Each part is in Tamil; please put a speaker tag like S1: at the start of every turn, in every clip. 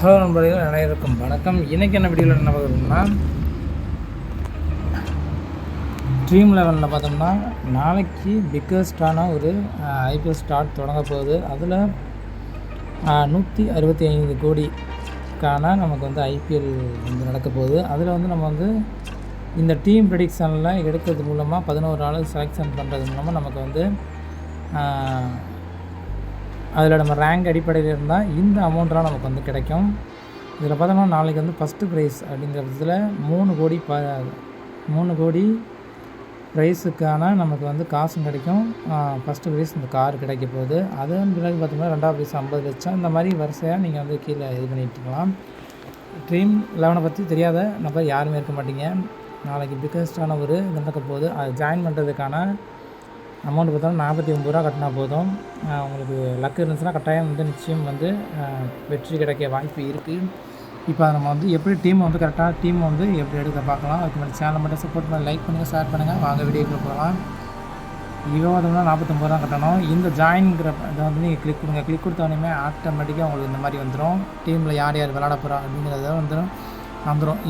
S1: ஹலோ நண்பர்கள், அனைவருக்கும் வணக்கம். இன்றைக்கி என்ன வீடியோவில் என்ன பார்க்குறோம்னா, ட்ரீம் லெவலில் பார்த்தோம்னா நாளைக்கு பிக்கஸ்டான ஒரு ஐபிஎல் ஸ்டார்ட் தொடங்க போகுது. அதில் 165 கோடிக்கான நமக்கு வந்து ஐபிஎல் வந்து நடக்க போகுது. அதில் வந்து நம்ம வந்து இந்த டீம் ப்ரெடிக்ஷனில் எடுக்கிறது மூலமாக 11 ஆள் செலெக்ஷன் பண்ணுறது மூலமாக நமக்கு வந்து அதில் நம்ம ரேங்க் அடிப்படையில் இருந்தால் இந்த அமௌண்ட்லாம் நமக்கு வந்து கிடைக்கும். இதில் பார்த்தோம்னா நாளைக்கு வந்து ஃபஸ்ட்டு ப்ரைஸ் அப்படிங்கிறதுல 3 கோடி ப்ரைஸுக்கான நமக்கு வந்து காசும் கிடைக்கும். ஃபஸ்ட்டு ப்ரைஸ் இந்த கார் கிடைக்க போகுது. அதன் பிறகு பார்த்தோம்னா 2வது ப்ரைஸ் 50 லட்சம். இந்த மாதிரி வரிசையாக நீங்கள் வந்து கீழே இது பண்ணிட்டுருக்கலாம். ட்ரீம் 11 பற்றி தெரியாத நபர் யாருமே இருக்க மாட்டீங்க. நாளைக்கு பிக்கஸ்டான ஒரு நடக்க போகுது. அது ஜாயின் பண்ணுறதுக்கான அமௌண்ட் பார்த்தோம்னா 49 ரூபா கட்டினா போதும். உங்களுக்கு லக்கு இருந்துச்சுன்னா கட்டாயம் வந்து நிச்சயம் வந்து வெற்றி கிடைக்க வாய்ப்பு இருக்குது. இப்போ நம்ம வந்து எப்படி டீம் வந்து கரெக்டாக டீம் வந்து எப்படி எடுக்க பார்க்கலாம். அதுக்கு மாதிரி சேனலை மட்டும் சப்போர்ட் பண்ணி லைக் பண்ணுங்கள், ஷேர் பண்ணுங்கள். வாங்க வீடியோக்குள்ளே போகலாம். இவன் பார்த்தோம்னா 49 ரூபா கட்டணும். இந்த ஜாயின்ங்கிற இதை வந்து நீங்கள் கிளிக் கொடுங்க. கிளிக் கொடுத்தோடனே ஆட்டோமேட்டிக்காக உங்களுக்கு இந்த மாதிரி வந்துடும். டீமில் யார் யார் விளாட போகிறா அப்படிங்கிறத வந்துடும்.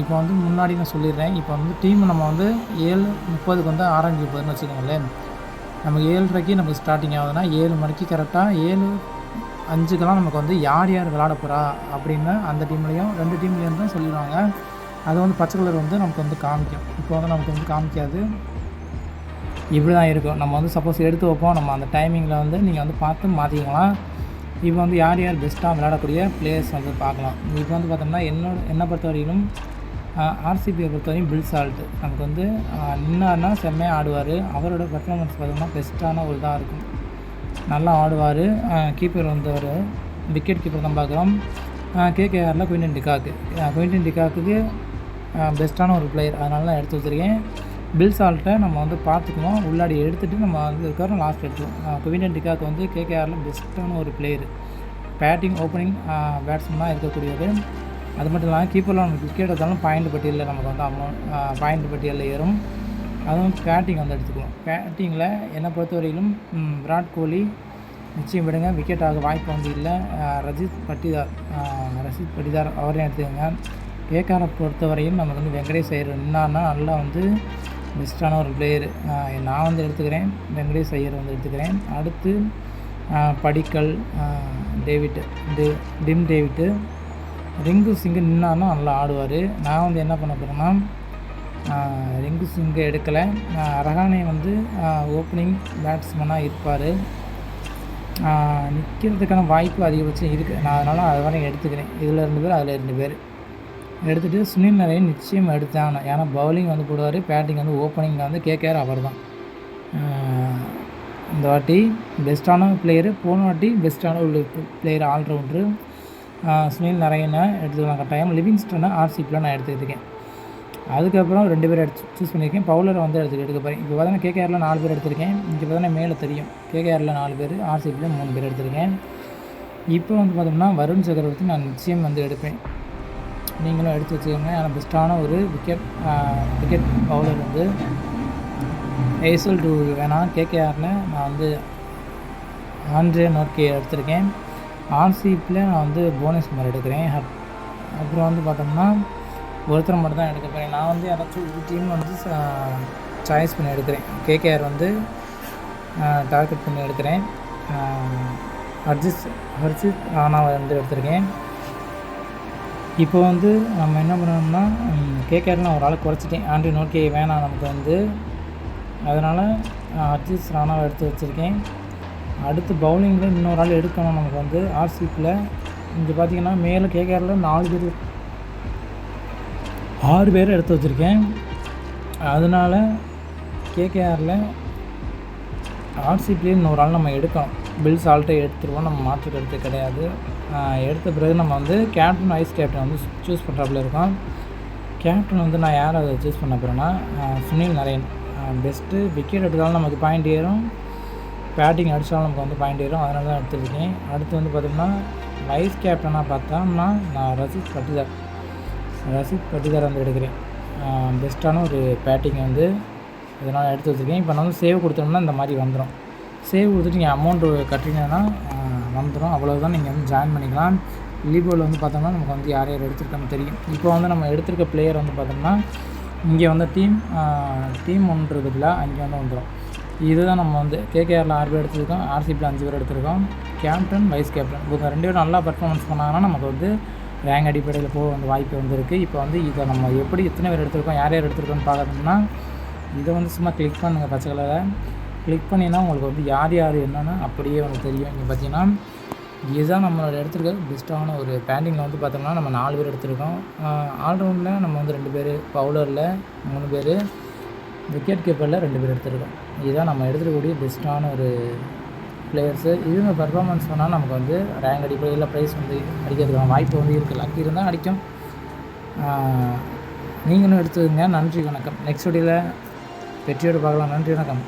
S1: இப்போ வந்து முன்னாடி நான் சொல்லிடுறேன். இப்போ வந்து டீம் நம்ம வந்து 7:30 வந்து ஆரம்பிக்க போகுதுன்னு வச்சுக்கோங்களேன். நம்ம 7:30 நமக்கு ஸ்டார்டிங் ஆகுதுன்னா 7 மணிக்கு கரெக்டாக 7:05 நமக்கு வந்து யார் யார் விளாட போகிறா அப்படின்னு அந்த டீம்லேயும் 2 டீம்லேயும் தான் சொல்லிடுவாங்க. அது வந்து பச்சை கலர் வந்து நமக்கு வந்து காமிக்கும். இப்போ வந்து நமக்கு வந்து காமிக்காது, இப்படி தான் இருக்கும். நம்ம வந்து சப்போஸ் எடுத்து வைப்போம், நம்ம அந்த டைமிங்கில் வந்து நீங்கள் வந்து பார்த்து மாற்றிக்கலாம். இப்போ வந்து யார் யார் பெஸ்ட்டாக விளையாடக்கூடிய பிளேயர்ஸ் வந்து பார்க்கலாம். இப்போ வந்து பார்த்தோம்னா என்னை பொறுத்த வரையிலும் ஆர்சிபியை பொறுத்தவரையும் பில் சால்ட்டு நமக்கு வந்து நின்னார்னா செம்மையாக ஆடுவார். அவரோட பர்ஃபார்மன்ஸ் பார்த்தோம்னா பெஸ்ட்டான ஒரு இதாக இருக்கும். நல்லா ஆடுவார். கீப்பர் வந்தவர் விக்கெட் கீப்பர் தான் பார்க்குறோம். கேகேஆரில் குயின்டன் டிகாக்குக்கு பெஸ்ட்டான ஒரு பிளேயர், அதனால தான் எடுத்து வச்சுருக்கேன். பில் சால்ட்டை நம்ம வந்து பார்த்துக்குவோம். உள்ளாடி எடுத்துகிட்டு நம்ம வந்து இருக்கிறோம் லாஸ்ட் எடுத்துவோம். குயின்டன் டிகாக் வந்து கேகேஆரில் பெஸ்ட்டான ஒரு பிளேயர். பேட்டிங் ஓப்பனிங் பேட்ஸ்மேனாக இருக்கக்கூடியது. அது மட்டும் இல்லாமல் கீப்பரில் நமக்கு விக்கெட் எடுத்தாலும் பாயிண்ட் பட்டியலில் நமக்கு வந்து பாயிண்ட் பட்டியலில் ஏறும். அதுவும் பேட்டிங் வந்து எடுத்துக்குவோம். பேட்டிங்கில் என்னை பொறுத்த வரையிலும் விராட் கோலி நிச்சயம் விடுங்க, விக்கெட் ஆக வாய்ப்பு வந்து இல்லை. ரஷீத் பட்டிதார் அவரையும் எடுத்துக்கோங்க. கேகேஆரை பொறுத்தவரையும் நமக்கு வந்து வெங்கடேஷ் ஐயர் நின்னார்னா நல்லா வந்து பெஸ்ட்டான ஒரு பிளேயரு. நான் வந்து எடுத்துக்கிறேன், வெங்கடேஷ் ஐயர் வந்து எடுத்துக்கிறேன். அடுத்து படிக்கல், டிம் டேவிட்டு, ரிங்கு சிங்கு நின்னார்னா நல்லா ஆடுவார். நான் வந்து என்ன பண்ண போகிறேன்னா ரிங்கு சிங்கை எடுக்கலை. ரஹானே வந்து ஓப்பனிங் பேட்ஸ்மேனாக இருப்பார். நிற்கிறதுக்கான வாய்ப்பு அதிகபட்சம் இருக்குது. நான் அதனால் அதை வரையும் எடுத்துக்கிறேன். இதில் 2 பேர், அதில் 2 பேர் எடுத்துகிட்டு சுனில் நரேன் நிச்சயம் எடுத்தாங்க. ஏன்னா பவுலிங் வந்து போடுவார், பேட்டிங் வந்து ஓப்பனிங்கில் வந்து கேகேஆர் அவர் தான். இந்த வாட்டி பெஸ்ட்டான பிளேயரு, போன வாட்டி பெஸ்ட்டான ஒரு பிளேயர் ஆல்ரவுண்டரு சுனில் நரேனை எடுத்துக்கலாம் கட்டாயம். லிவிங்ஸ்டனை ஆர்சிபியில் நான் எடுத்துக்கிட்டேன். அதுக்கப்புறம் 2 பேர் சூஸ் பண்ணியிருக்கேன். பவுலரை வந்து எடுக்க போகிறேன். இப்போ பார்த்தீங்கன்னா கேகேஆரில் 4 பேர் எடுத்திருக்கேன். இங்கே பார்த்தீங்கன்னா மேலே தெரியும் கேகேஆரில் 4 பேர், ஆர்சிபியில் 3 பேர் எடுத்திருக்கேன். இப்போ வந்து பார்த்தோம்னா வருண் சக்கரவர்த்தி நான் நிச்சயம் வந்து எடுப்பேன். நீங்களும் எடுத்து வச்சுக்கோங்க. ஆனால் பெஸ்ட்டான ஒரு விக்கெட் பவுலர் வந்து ஏசல் டூ வேணாம். கேகேஆரில் நான் வந்து ஆண்ட்ரே நோர்கே எடுத்திருக்கேன். ஆர்சிபியில் நான் வந்து புவனேஸ்குமார் எடுக்கிறேன். அப்புறம் வந்து பார்த்தோம்னா ஒருத்தர் மட்டும் தான் எடுக்க போகிறேன். நான் வந்து யாராச்சும் ஒரு டீம் வந்து சாய்ஸ் பண்ணி எடுக்கிறேன். கேகேஆர் வந்து டார்கெட் பண்ணி எடுக்கிறேன். ஹர்ஷித் ராணாவை வந்து எடுத்திருக்கேன். இப்போ வந்து நம்ம என்ன பண்ணணும்னா கேகேஆர் நான் ஒரு ஆள் குறைச்சிட்டேன். ஆண்ட்ரே நோர்கே வேணாம் நமக்கு வந்து, அதனால் ஹர்ஷித் ராணாவை எடுத்து வச்சுருக்கேன். அடுத்து பவுலிங்கில் இன்னொரு ஆள் எடுக்கணும் நமக்கு வந்து ஆர்சிபியில். இங்கே பார்த்திங்கன்னா மேலே கேகேஆரில் 6 பேர் எடுத்து வச்சுருக்கேன். அதனால் கேகேஆரில் ஆர்சிபிலேயே இன்னொரு ஆள் நம்ம எடுக்கணும். பில் சால்ட்டை எடுத்துருவோம், நம்ம மாற்று கருத்து கிடையாது. எடுத்த பிறகு நம்ம வந்து கேப்டன் வைஸ் கேப்டன் வந்து சூஸ் பண்ணுறாப்புல இருக்கோம். கேப்டன் வந்து நான் யாரை சூஸ் பண்ண போகிறேன்னா சுனில் நரேன். பெஸ்ட்டு விக்கெட் எடுத்தாலும் நமக்கு பாயிண்ட் ஏறும், பேட்டிங் அடித்தாலும் நமக்கு வந்து பாயிண்ட் ஏறும். அதனால தான் எடுத்துருக்கேன். அடுத்து வந்து பார்த்தோம்னா வைஸ் கேப்டனாக பார்த்தோம்னா நான் ரஷீத் பட்டிதார் வந்து எடுக்கிறேன். பெஸ்ட்டான ஒரு பேட்டிங் வந்து இதனால் எடுத்து வச்சுருக்கேன். இப்போ நான் வந்து சேவ் கொடுத்தோம்னா இந்த மாதிரி வந்துடும். சேவ் கொடுத்துட்டு நீங்கள் அமௌண்ட்டு கட்டினீங்கன்னா வந்துடும். அவ்வளோதான், நீங்கள் வந்து ஜாயின் பண்ணிக்கலாம். லீபோவில் வந்து பார்த்தோம்னா நமக்கு வந்து யார் யார் எடுத்திருக்கான்னு தெரியும். இப்போ வந்து நம்ம எடுத்திருக்க பிளேயர் வந்து பார்த்தோம்னா இங்கே வந்து டீம் ஒன்று இருக்குதுல, அங்கே வந்து வந்துடும். இதுதான் நம்ம வந்து கேகேஆரில் 6 பேர் எடுத்திருக்கோம், ஆர்சிபியில் 5 பேர் எடுத்திருக்கோம். கேப்டன், வைஸ் கேப்டன் இவங்க 2 பேரும் நல்லா பர்ஃபார்மன்ஸ் பண்ணாங்கன்னா நமக்கு வந்து ரேங்க் அடிப்படையில் போக வந்து வாய்ப்பு வந்துருக்கு. இப்போ வந்து இதை நம்ம எப்படி எத்தனை பேர் எடுத்திருக்கோம், யார் யார் எடுத்திருக்கோன்னு பார்க்கணும்னா இதை வந்து சும்மா கிளிக் பண்ணுங்கள். பச்சை கலரை கிளிக் பண்ணிங்கன்னா உங்களுக்கு வந்து யார் யார் என்னென்னா அப்படியே வந்து தெரியும். இங்கே பார்த்தீங்கன்னா இதுதான் நம்மளோட எடுத்திருக்க பெஸ்ட்டான ஒரு பேண்டிங்கில் வந்து பார்த்தோம்னா நம்ம 4 பேர் எடுத்திருக்கோம். ஆல்ரவுண்டில் நம்ம வந்து 2 பேர், பவுலரில் 3 பேர், விக்கெட் கீப்பரில் 2 பேர் எடுத்திருக்கோம். இதுதான் நம்ம எடுத்துக்கக்கூடிய பெஸ்ட்டான ஒரு பிளேயர்ஸு. இதுங்க பர்ஃபார்மன்ஸ் பண்ணால் நமக்கு வந்து ரேங்க் அடிப்படையில் ப்ரைஸ் வந்து அடிக்கிறதுக்கான வாய்ப்பு வந்து இருக்குது. லக் இருந்தால் அடிக்கும். நீங்களும் எடுத்துக்கங்க. நன்றி, வணக்கம். நெக்ஸ்ட் வீடியோவில் வெற்றியோடு பார்க்கலாம். நன்றி, வணக்கம்.